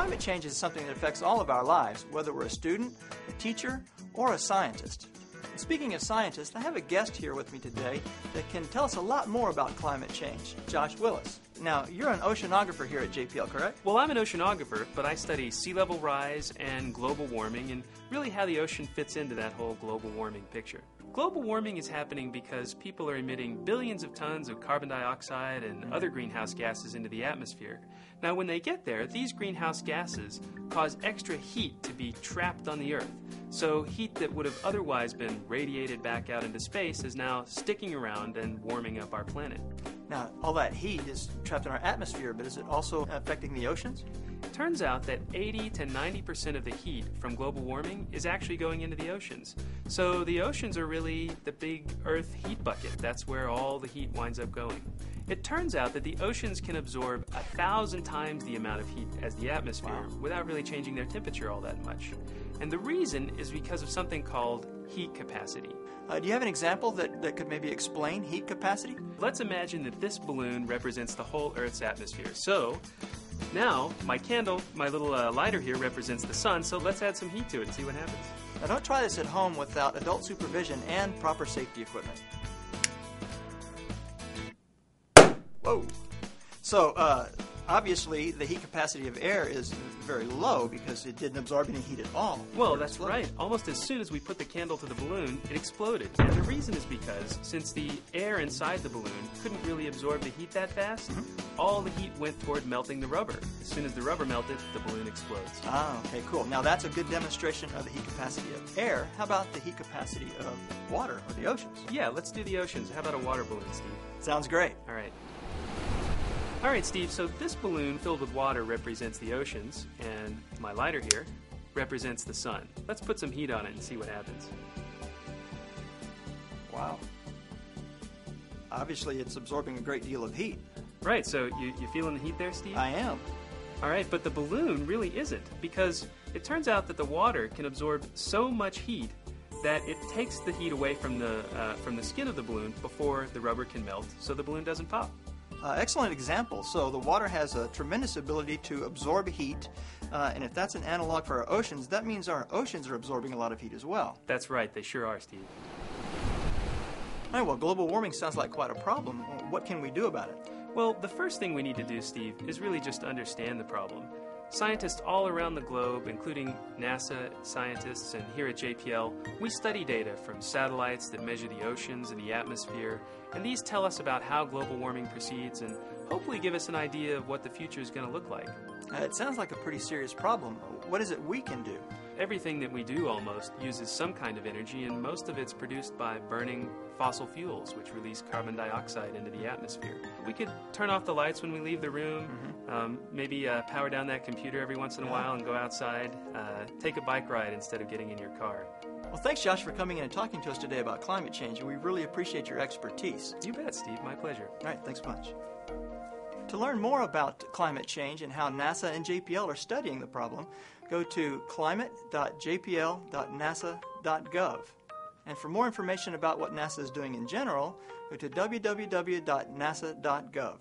climate change is something that affects all of our lives, whether we're a student, a teacher, or a scientist. And speaking of scientists, I have a guest here with me today that can tell us a lot more about climate change, Josh Willis. Now, you're an oceanographer here at JPL, correct? Well, I'm an oceanographer, but I study sea level rise and global warming and really how the ocean fits into that whole global warming picture. Global warming is happening because people are emitting billions of tons of carbon dioxide and other greenhouse gases into the atmosphere. Now, when they get there, these greenhouse gases cause extra heat to be trapped on the Earth. So heat that would have otherwise been radiated back out into space is now sticking around and warming up our planet. Now, all that heat is trapped in our atmosphere, but is it also affecting the oceans? It turns out that 80 to 90% of the heat from global warming is actually going into the oceans. So the oceans are really the big Earth heat bucket. That's where all the heat winds up going. It turns out that the oceans can absorb 1,000 times the amount of heat as the atmosphere without really changing their temperature all that much. And the reason is because of something called heat capacity. Do you have an example that could maybe explain heat capacity? Let's imagine that this balloon represents the whole Earth's atmosphere. So now my candle, my little lighter here, represents the sun, so let's add some heat to it and see what happens. Now, don't try this at home without adult supervision and proper safety equipment. Whoa! So, obviously, the heat capacity of air is very low because it didn't absorb any heat at all. Well, that's right. Almost as soon as we put the candle to the balloon, it exploded. And the reason is because since the air inside the balloon couldn't really absorb the heat that fast, all the heat went toward melting the rubber. As soon as the rubber melted, the balloon explodes. Ah, okay, cool. Now, that's a good demonstration of the heat capacity of air. How about the heat capacity of water or the oceans? Yeah, let's do the oceans. How about a water balloon, Steve? Sounds great. All right. All right, Steve, so this balloon filled with water represents the oceans, and my lighter here represents the sun. Let's put some heat on it and see what happens. Wow. Obviously, it's absorbing a great deal of heat. Right, so you feeling the heat there, Steve? I am. All right, but the balloon really isn't, because it turns out that the water can absorb so much heat that it takes the heat away from the skin of the balloon before the rubber can melt, so the balloon doesn't pop. Excellent example. So the water has a tremendous ability to absorb heat, and if that's an analog for our oceans, that means our oceans are absorbing a lot of heat as well. That's right, they sure are, Steve. All right, well, global warming sounds like quite a problem. What can we do about it? Well, the first thing we need to do, Steve, is really just understand the problem. Scientists all around the globe, including NASA scientists and here at JPL, we study data from satellites that measure the oceans and the atmosphere, and these tell us about how global warming proceeds and hopefully give us an idea of what the future is going to look like. It sounds like a pretty serious problem. What is it we can do? Everything that we do almost uses some kind of energy, and most of it's produced by burning fossil fuels, which release carbon dioxide into the atmosphere. We could turn off the lights when we leave the room, maybe power down that computer every once in a while and go outside, take a bike ride instead of getting in your car. Well, thanks, Josh, for coming in and talking to us today about climate change. We really appreciate your expertise. You bet, Steve. My pleasure. All right, thanks much. To learn more about climate change and how NASA and JPL are studying the problem, go to climate.jpl.nasa.gov. And for more information about what NASA is doing in general, go to www.nasa.gov.